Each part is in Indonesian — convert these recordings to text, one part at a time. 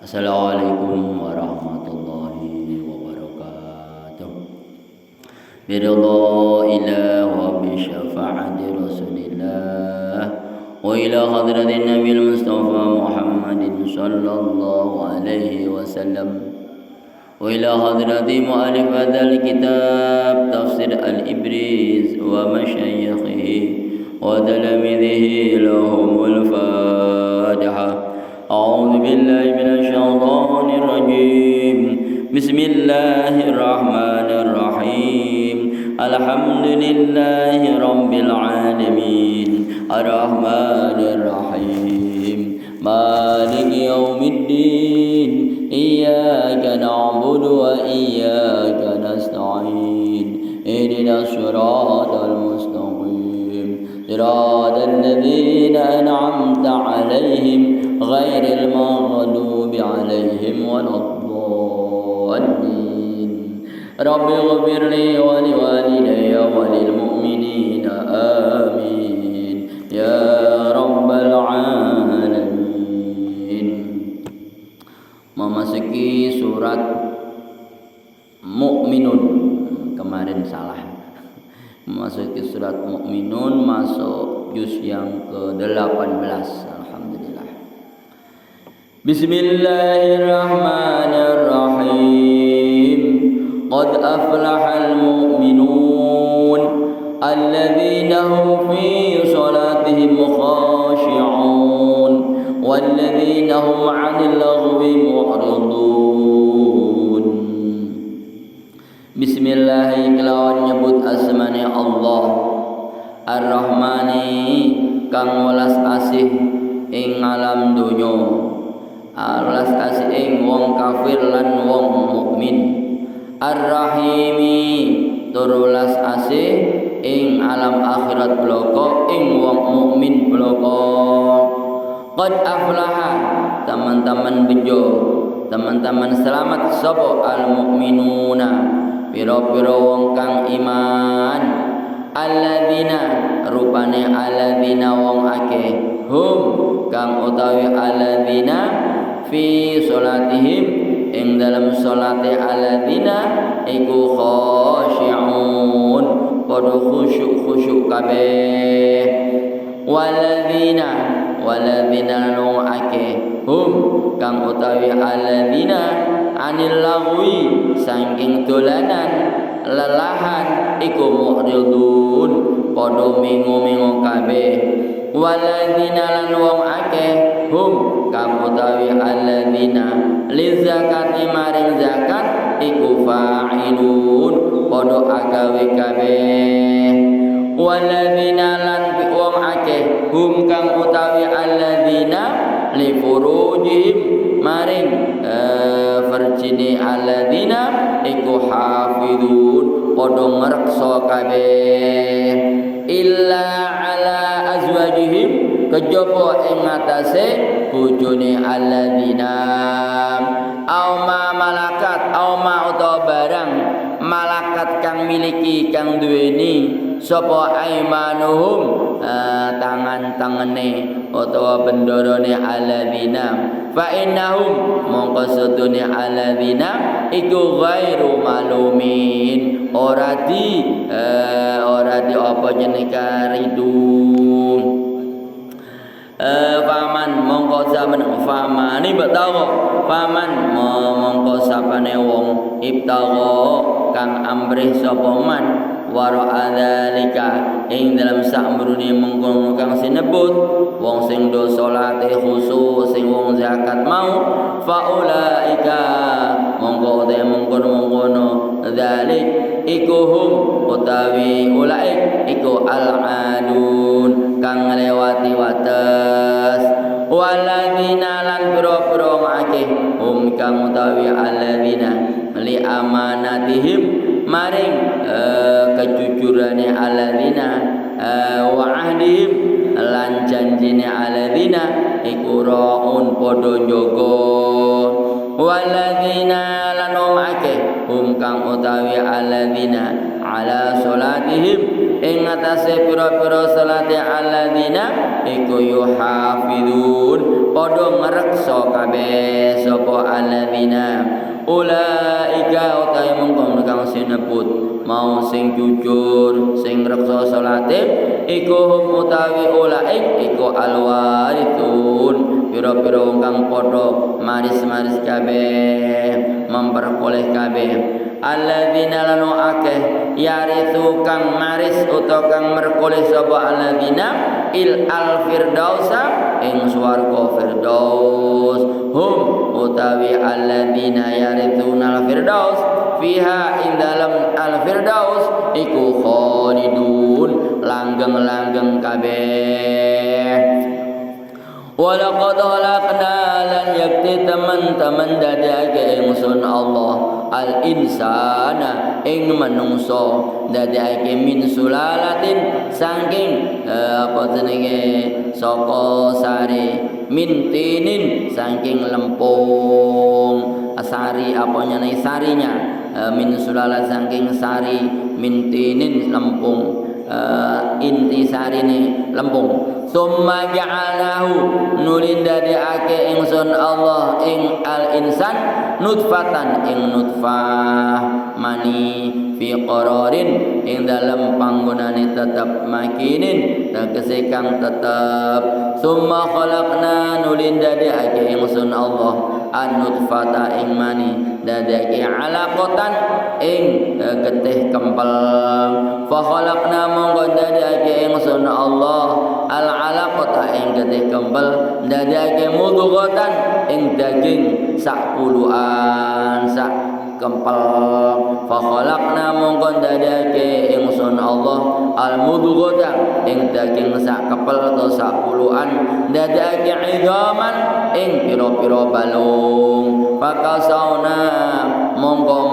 Assalamualaikum warahmatullahi wabarakatuh. Biridha ilah wa bisyafa'ati rasulillah wa ila hadratin nabil mustafa Muhammadin sallallahu alaihi wasallam wa ila hadrati mu'alif hadzal kitab tafsir al-ibriz wa masyayikhihi wa talamidhihi lahumul fatihah. أعوذ بالله من الشيطان الرجيم بسم الله الرحمن الرحيم الحمد لله رب العالمين الرحمن الرحيم مالك يوم الدين إياك نعبد وإياك نستعين اهدنا الصراط المستقيم صراط الذين أنعمت عليهم غير المغضوب عليهم ولا الضالين رب اغفر لي ولوالدي وللمؤمنين آمين يا رب العالمين. Memasuki surat Mukminun, kemarin salah. Memasuki surat Mukminun, masuk juz yang ke-18. Bismillahirrahmanirrahim. Qad aflahal mu'minun alladzina hum fi salatihim khashi'un walladzina hum 'anil laghwi mu'ridun. Bismillah kelawan nyebut asmane Allah Ar-Rahmani kang welas asih ing alam dunya, alas kasih ing wong kafir lan wong mukmin. Ar-Rahimi turulas asih ing alam akhirat bloko ing wong mukmin bloko. Qad aflaha teman-teman bejo, teman-teman selamat sapa al mukminuna pira-pira wong kang iman. Alladzina rupane alladzina wong akeh hum kang utawi alladzina fi salatihim ing dalam salate alladzina iku khashi'un padha khusyuk kabeh. Waladzina wong akeh hum kang utawi alladzina anil lagwi saking dolanan lelahan iku mu'ridun padha mengo-mengo kabeh. Waladzina lan wong akeh hum kang utawi alladzina lizakati maring zakat iku fa'ilun padha agawe kabeh. Waladzina lan wong akeh hum kang utawi alladzina li furujihim maring farjine alladzina iku hafidun padha ngreksa kabeh. Illa ala azwajihim kejaba ing atase bojone alladzina au ma malakat au ma utawa barang malakat kang miliki kang duweni sapa aimanuhum tangan-tangane utawa bendorone alladzina fa innahum mongko sedune alladzina iku ghairu malumin ora di apa jenenge karidung. Faman mongko zaman famani betawa faman mongko sapane wong ibtawa kang amrih sapa man wara adzalika ing dalam sakmrene mengkono kang sinebut wong sing do salate khusus sing wong zakat mau faulaika mongko te mengkono dzalik iku hum utawi ulaik iku al-adun kang nglewati wates. Waladzina lan biro-biro akeh hum kang utawi alladzina li amanatihim maring kejujurane alladzina wa ahdihim lan janjine alladzina iku raun padha njaga. Waladzina lan akeh hum kang utawi alladzina ala salatihim ing atase pira-pira salate alladzina iku yuhafizun padha ngreksa kabeh sapa alladzina ulaika utahe mongko kang sinebut mau sing jujur sing ngreksa salate iku hum utawi ulaik iku alwarithun pira-pira wong kang padha maris-maris kabeh memperoleh kabeh alladzina lanu akeh yarithu kang maris utawa kang merkoleh sapa alladzina il al firdausa ing swarga firdaus hum utawi alladzina yarithuna al firdaus fiha ing dalam al firdaus iku khalidun langgeng-langgeng kabeh. Walaqad khalaqna lan yakti teman-teman dadake ingsun Allah al insana ing manungsa dadake min sulalatin saking apa jenenge saka sari min tinin saking lempung sari apa nyane sarinya min sulalat saking sari min tinin lempung inti sarine lempung summa ja'alnahu nulin dadekake ingsun Allah ing al insan nutfatan ing nutfah mani fi qararin ing dalam panggonane tetep makinin tegese kang tetep summa khalaqna nulin dadekake ingsun Allah an nutfata ing mani dadeke alaqatan ing getih kempel fa khalaqna monggo dadeke ingsun Allah al alaqata ing getih kempel dadeke mudghatan ing daging sak puluhan sak kempel fa khalaqna monggo dadeke ingsun Allah al mudghata ing daging sak kempel atau sak puluhan dadeke idhaman ing pira-pira balung fakasauna monggo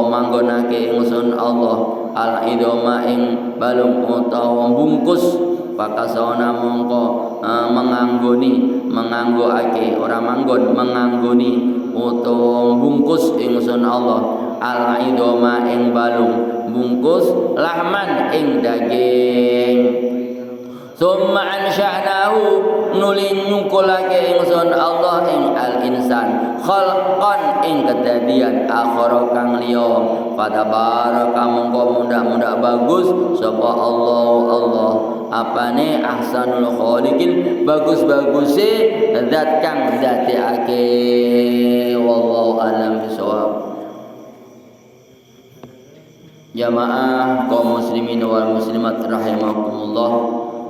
manggonake ingsun Allah al idoma ing balung utawa bungkus pakasana mongko menganggoake ora manggon menganggoni utawa bungkus ingsun Allah al idoma ing balung bungkus lahman ing daging summa ansha'nahu nulin nyungkulake ingsun Allah ing al insan khalqan ing kedadian akhara kang liya fatabaraka mongko mudah-mudah bagus sapa Allah apane ahsanul khaliqin bagus-baguse zat kang zateake wallahu alam bisawab. Jamaah kaum muslimin wal muslimat rahimakumullah.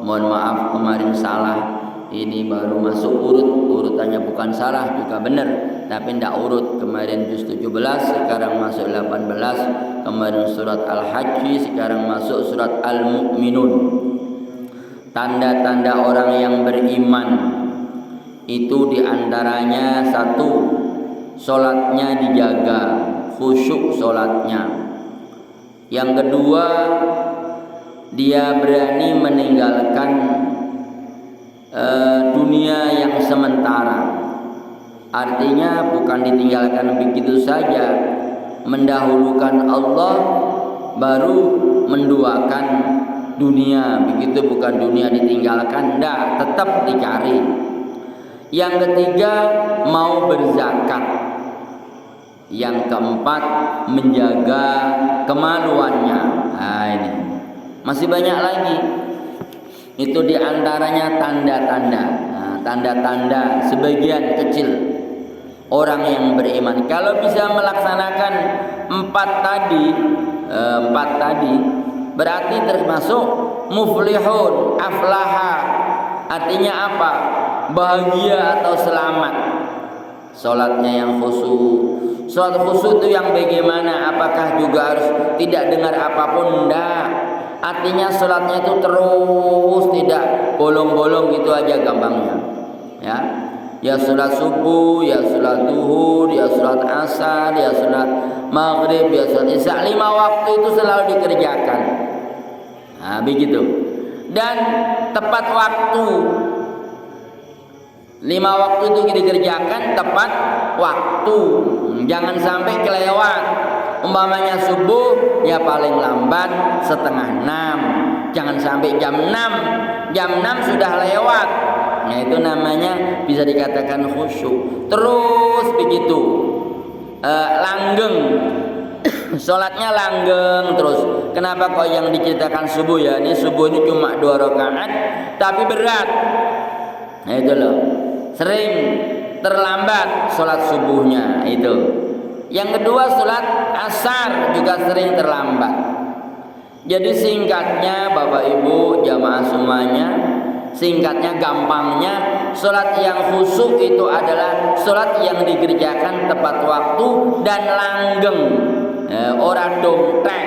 Mohon maaf kemarin salah. Ini baru masuk urutannya bukan salah juga benar, tapi tidak urut. Kemarin juz 17, sekarang masuk 18. Kemarin surat Al-Hajj, sekarang masuk surat Al-Mu'minun. Tanda-tanda orang yang beriman itu diantaranya satu, solatnya dijaga, khusyuk solatnya. Yang kedua, dia berani meninggalkan dunia yang sementara. Artinya bukan ditinggalkan begitu saja, mendahulukan Allah baru menduakan dunia. Begitu bukan dunia ditinggalkan, enggak, tetap dicari. Yang ketiga, mau berzakat. Yang keempat, menjaga kemaluannya. Nah, ini masih banyak lagi. Itu diantaranya tanda-tanda. Nah, tanda-tanda sebagian kecil orang yang beriman. Kalau bisa melaksanakan empat tadi berarti termasuk muflihun, aflaha. Artinya apa? Bahagia atau selamat. Salatnya yang khusyuk. Salat khusyuk itu yang bagaimana? Apakah juga harus tidak dengar apapun? Enggak. Artinya salatnya itu terus, tidak bolong-bolong gitu aja gampangnya. Ya salat subuh, ya salat duhur, ya salat asar, ya salat maghrib, ya salat isya. 5 waktu itu selalu dikerjakan. Nah, begitu. Dan tepat waktu. 5 waktu itu dikerjakan tepat waktu. Jangan sampai kelewat. Umpamanya subuh ya paling lambat setengah 6. Jangan sampai jam 6. Jam 6 sudah lewat. Nah itu namanya bisa dikatakan khusyuk. Terus begitu langgeng, sholatnya langgeng terus. Kenapa kok yang diceritakan subuh ya? Ini subuh ini cuma 2 rakaat tapi berat. Nah itu loh, sering terlambat sholat subuhnya itu. Yang kedua sholat asar juga sering terlambat. Jadi singkatnya Bapak Ibu jamaah semuanya, singkatnya gampangnya, sholat yang khusyuk itu adalah sholat yang dikerjakan tepat waktu dan langgeng, orang dongtek,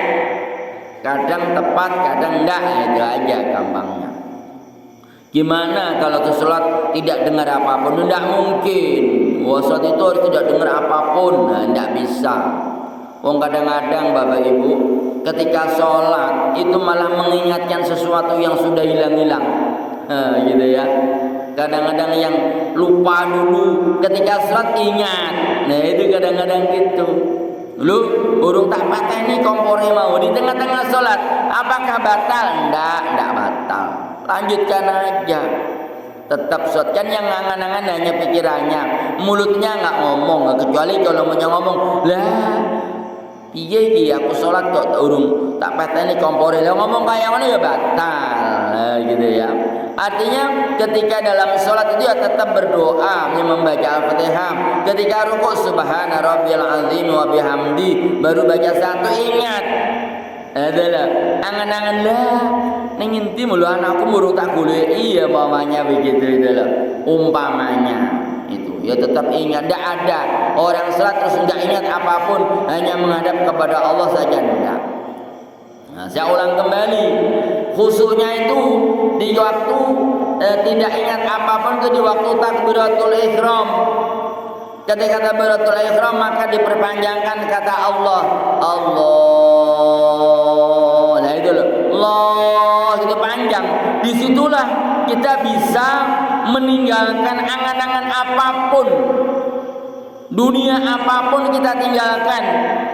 kadang tepat kadang enggak, itu aja gampangnya. Gimana kalau ke sholat tidak dengar apapun? Tidak mungkin. Wah, sholat itu harus tidak dengar apapun. Nah, tidak bisa. Wong kadang-kadang Bapak Ibu ketika sholat itu malah mengingatkan sesuatu yang sudah hilang-hilang, gitu ya. Kadang-kadang yang lupa dulu ketika sholat ingat. Nah itu kadang-kadang gitu. Lu burung tak pateni kompore mau di tengah-tengah sholat, apakah batal? Enggak batal. Lanjutkan aja. Tetap sholat. Kan yang ngangan-ngangan hanya pikirannya, mulutnya nggak ngomong. Kecuali kalau mau ngomong, lah piye iki aku sholat kok urung tak pateni kompore. Lah ngomong kayak mana ya batal. Nah, gitu ya. Artinya ketika dalam sholat itu ya tetap berdoa, membaca Al-Fatihah. Ketika rukuk subhana rabbiyal azim wa bihamdi, baru baca satu ingat adalah angan-angan lah ning inti mulu anakku murung tak golek. Iya mamanya begitu itu loh. Umpamanya itu ya tetap ingat. Tidak ada orang sholat terus enggak ingat apapun, hanya menghadap kepada Allah saja, enggak. Nah, saya ulang kembali, khusyuknya itu di waktu tidak ingat apapun itu di waktu takbiratul ihram. Ketika takbiratul ihram maka diperpanjangkan kata Allah. Nah itu loh, Allah itu panjang. Disitulah kita bisa meninggalkan angan-angan apapun, dunia apapun kita tinggalkan.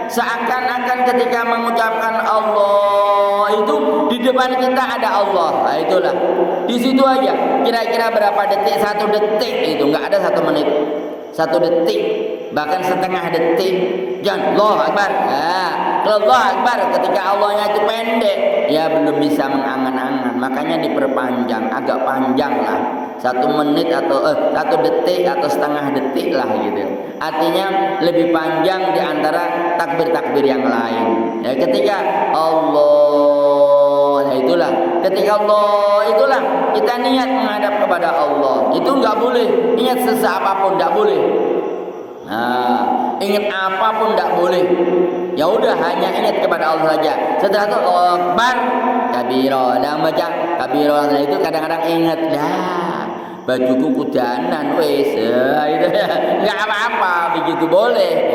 Seakan-akan ketika mengucapkan Allah itu di depan kita ada Allah. Nah itulah, di situ aja. Kira-kira berapa detik? 1 detik itu, nggak ada 1 menit. 1 detik, bahkan setengah detik. Jangan Allahu Akbar. Nah, kalau Allahu Akbar ketika Allahnya itu pendek, ya belum bisa mengangan-angan. Makanya diperpanjang, agak panjang lah. 1 menit atau 1 detik atau setengah detik lah gitu. Artinya lebih panjang di antara takbir-takbir yang lain. Ya ketika Allah, nah itulah. Ketika Allah itulah kita niat menghadap kepada Allah. Itu enggak boleh ingat sesak apapun, enggak boleh. Nah, ingat apapun enggak boleh. Ya udah hanya ingat kepada Allah saja. Setelah itu Allahu Akbar kabira. Dan baca kabira itu kadang-kadang ingat dah bajuku kudanan wes itu enggak apa-apa begitu, boleh.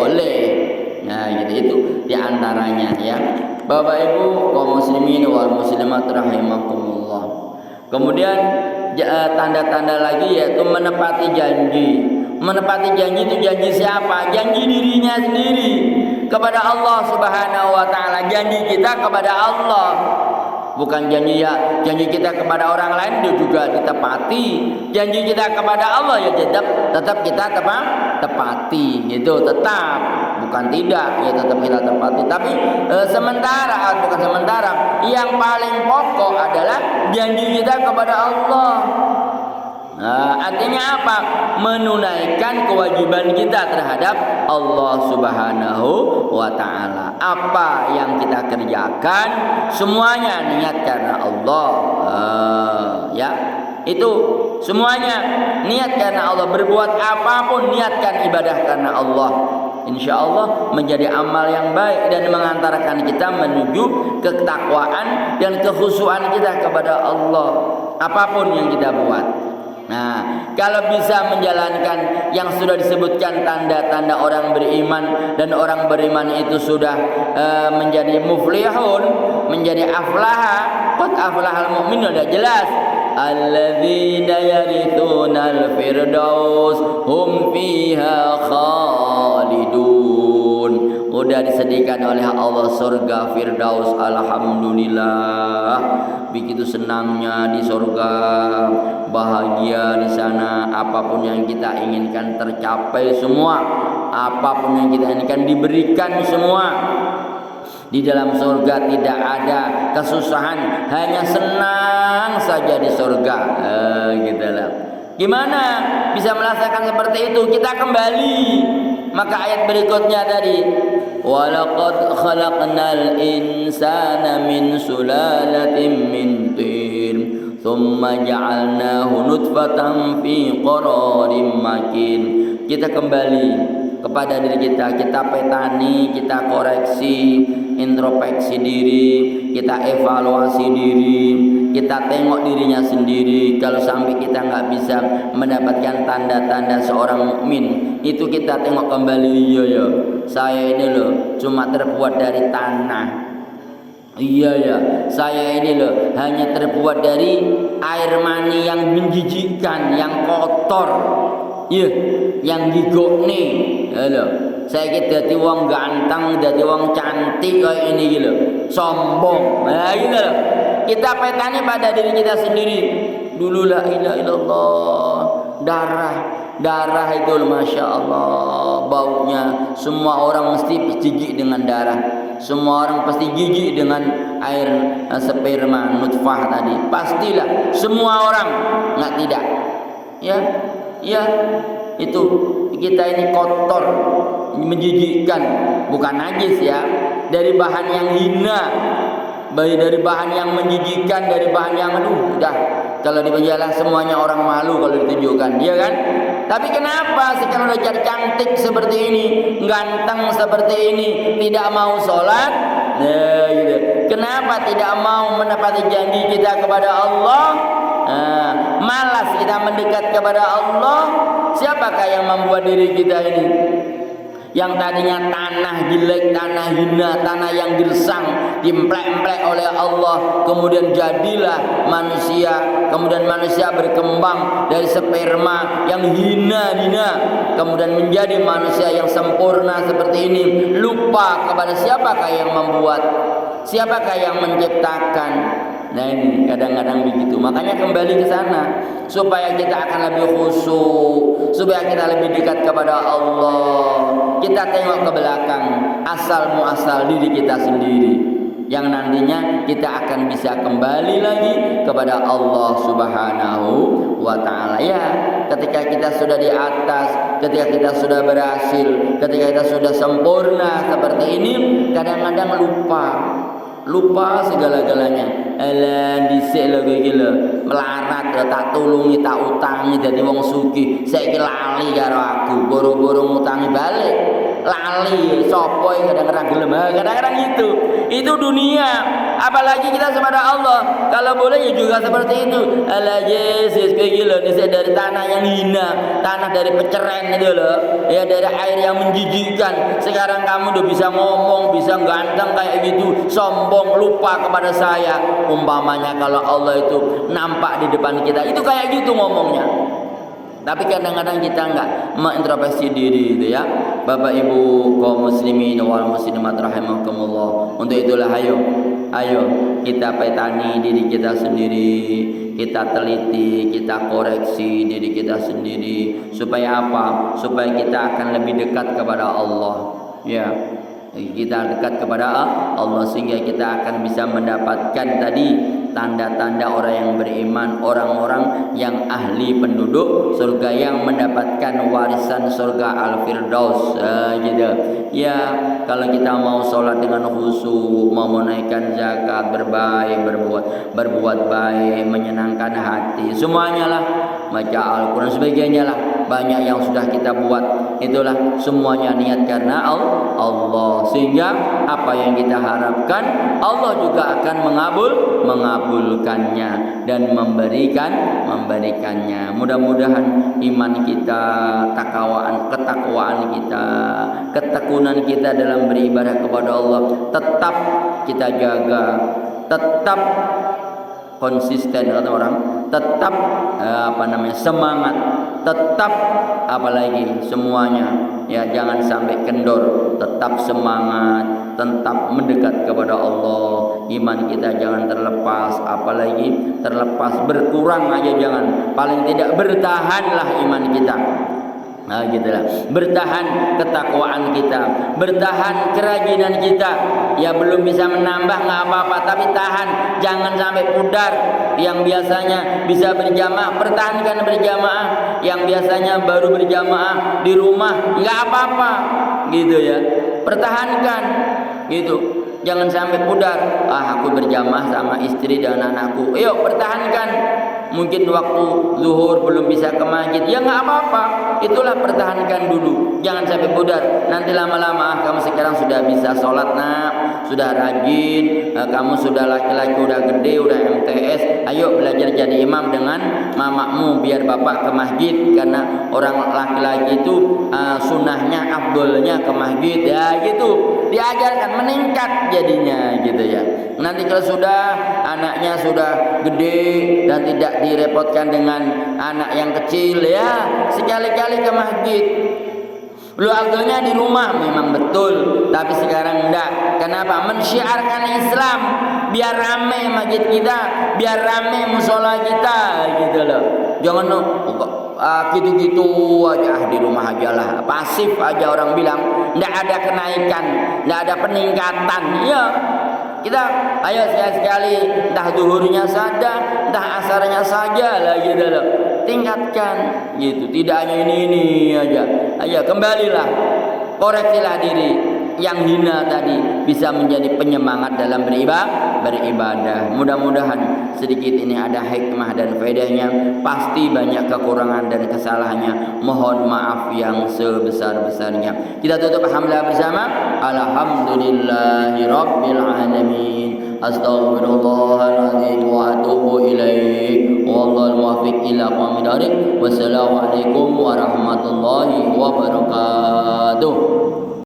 Nah gitu itu diantaranya ya Bapak Ibu kaum muslimin wal muslimat rahimakumullah. Kemudian tanda-tanda lagi yaitu menepati janji. Menepati janji itu janji siapa? Janji dirinya sendiri kepada Allah Subhanahu wa taala. Janji kita kepada Allah. Bukan janji kita kepada orang lain dia juga ditepati. Janji kita kepada Allah ya tetap kita tepati gitu, tetap, bukan tidak, ya tetap kita tepati. Tapi bukan sementara, yang paling pokok adalah janji kita kepada Allah. Nah, artinya apa? Menunaikan kewajiban kita terhadap Allah Subhanahu wa taala. Apa yang kita kerjakan semuanya niat karena Allah. Ya. Itu semuanya niat karena Allah. Berbuat apapun niatkan ibadah karena Allah. Insya Allah menjadi amal yang baik dan mengantarkan kita menuju ketakwaan dan kekhusyuan kita kepada Allah. Apapun yang kita buat. Nah, kalau bisa menjalankan yang sudah disebutkan tanda-tanda orang beriman, dan orang beriman itu sudah menjadi muflihun, menjadi aflaha, qad aflahal mu'minun, sudah jelas. Alladzina yarithunal firdaus hum fiha khalidun. udah disediakan oleh Allah surga Firdaus. Alhamdulillah, begitu senangnya di surga, bahagia di sana. Apapun yang kita inginkan tercapai semua, apapun yang kita inginkan diberikan semua. Di dalam surga tidak ada kesusahan, hanya senang saja di surga. Gitu lah. Gimana bisa merasakan seperti itu? Kita kembali. Maka ayat berikutnya tadi, walaqad khalaqnal insana min sulalatin min tin thumma ja'alnahu nutfatan fi qararin makin. Kita kembali kepada diri kita, kita petani, kita koreksi, introspeksi diri, kita evaluasi diri, kita tengok dirinya sendiri. Kalau sampai kita nggak bisa mendapatkan tanda-tanda seorang mukmin, itu kita tengok kembali. Iya ya, saya ini loh cuma terbuat dari tanah. Iya ya, saya ini loh hanya terbuat dari air mani yang menjijikkan, yang kotor. Iya, yang gigok nih. Halo, saya kita dadi wong ganteng, dadi wong cantik kayak ini gitu. Sombong. Nah, gitu loh. Kita petani pada diri kita sendiri. Dulu la ilaha illallah. Darah itu Masya Allah, baunya semua orang mesti jijik dengan darah. Semua orang pasti jijik dengan air sperma nutfah tadi. Pastilah semua orang, nggak tidak. Ya, itu kita ini kotor, menjijikkan, bukan najis ya, dari bahan yang hina, dari bahan yang menjijikkan, dari bahan yang udah kalau di jalan semuanya orang malu kalau ditunjukkan, ya kan? Tapi kenapa sekarang udah jadi cantik seperti ini, ganteng seperti ini, tidak mau sholat? Nah, gitu. Kenapa tidak mau menepati janji kita kepada Allah? Malas kita mendekat kepada Allah. Siapakah yang membuat diri kita ini yang tadinya tanah jelek, tanah hina, tanah yang gersang, dimplek-mplek oleh Allah, kemudian jadilah manusia, kemudian manusia berkembang dari sperma yang hina-hina, kemudian menjadi manusia yang sempurna seperti ini. Lupa kepada siapakah yang membuat, siapakah yang menciptakan. Nah ini kadang-kadang begitu. Makanya kembali ke sana supaya kita akan lebih khusyuk, supaya kita lebih dekat kepada Allah. Kita tengok ke belakang, asal muasal diri kita sendiri, yang nantinya kita akan bisa kembali lagi kepada Allah Subhanahu wa ta'ala. Ya, ketika kita sudah di atas, ketika kita sudah berhasil, ketika kita sudah sempurna seperti ini, kadang-kadang lupa segala-galanya. Alah dhisik lho kowe iki lho, melarat lho, tak tulungi, tak utangi dadi wong sugih. Saiki lali karo aku, boro-boro ngutangi balik. Lali, sapa yang kadang-kadang gelem. Kadang-kadang gitu. Itu dunia. Apalagi kita kepada Allah. Kalau boleh ya juga seperti itu. Alah Yesus kowe iki lho dhisik dari tanah yang hina, tanah dari peceren itu lho. Ya dari air yang menjijikkan. Sekarang kamu udah bisa ngomong, bisa ganteng kayak gitu, sombong, lupa kepada saya. Umpamanya kalau Allah itu nampak di depan kita, itu kayak gitu ngomongnya. Tapi kadang-kadang kita enggak mengintrospeksi diri itu ya. Bapak Ibu kaum muslimin wal muslimat rahimakumullah. Untuk itulah ayo kita petani diri kita sendiri, kita teliti, kita koreksi diri kita sendiri. Supaya apa? Supaya kita akan lebih dekat kepada Allah. Ya. Kita dekat kepada Allah sehingga kita akan bisa mendapatkan tadi tanda-tanda orang yang beriman, orang-orang yang ahli penduduk surga yang mendapatkan warisan surga Al-Firdaus. Gitu. Ya, kalau kita mau sholat dengan khusyuk, mau menaikkan zakat, berbuat baik, menyenangkan hati, semuanya lah, baca Al-Quran sebagainya lah, banyak yang sudah kita buat. Itulah semuanya niat karena Allah, sehingga apa yang kita harapkan Allah juga akan mengabulkannya dan memberikannya. Mudah-mudahan iman kita, ketakwaan kita, ketekunan kita dalam beribadah kepada Allah tetap kita jaga, tetap konsisten kata orang, tetap semangat, tetap apalagi semuanya ya, jangan sampai kendor. tetap semangat, tetap mendekat kepada Allah. Iman kita jangan terlepas, apalagi terlepas berkurang aja jangan. Paling tidak bertahanlah iman kita. Nah, gitulah. Bertahan ketakwaan kita, bertahan kerajinan kita. Ya belum bisa menambah nggak apa-apa, tapi tahan, jangan sampai pudar. Yang biasanya bisa berjamaah, pertahankan berjamaah. Yang biasanya baru berjamaah di rumah, nggak apa-apa, gitu ya. Pertahankan, gitu. Jangan sampai pudar. Aku berjamaah sama istri dan anakku. Yuk pertahankan. Mungkin waktu zuhur belum bisa ke masjid, ya nggak apa-apa. Itulah pertahankan dulu. Jangan sampai pudar. Nanti lama-lama kamu sekarang sudah bisa sholat nak, sudah rajin, kamu sudah laki-laki, udah gede, udah MTS. Ayo belajar jadi imam dengan mamamu biar bapak ke masjid. Karena orang laki-laki itu sunnahnya, afdolnya ke masjid. Ya gitu. Diajarkan, meningkat jadinya gitu ya. Nanti kalau sudah anaknya sudah gede dan tidak direpotkan dengan anak yang kecil, ya sekali-kali ke masjid. Lu afdalnya di rumah memang betul, tapi sekarang enggak. Kenapa? Mensyiarkan Islam, biar rame masjid kita, biar rame musola kita, gitu loh. Jangan gitu-gitu aja di rumah aja lah, pasif aja orang bilang, enggak ada kenaikan, enggak ada peningkatan. Ya kita ayo sekali-sekali, entah zuhurnya saja, entah asarnya saja lah, gitu loh. Tingkatkan gitu, tidak hanya ini aja. Ayo kembalilah, koreksilah diri. Yang hina tadi bisa menjadi penyemangat dalam beribadah. Mudah-mudahan sedikit ini ada hikmah dan faedahnya. Pasti banyak kekurangan dan kesalahannya. Mohon maaf yang sebesar-besarnya. Kita tutup alhamdulillah bersama. Alhamdulillahirabbil alamin. Astaghfirullahaladzim wa atubu ilaih. Wallahul muwaffiq ila aqwamit thoriq. Wassalamualaikum warahmatullahi wabarakatuh.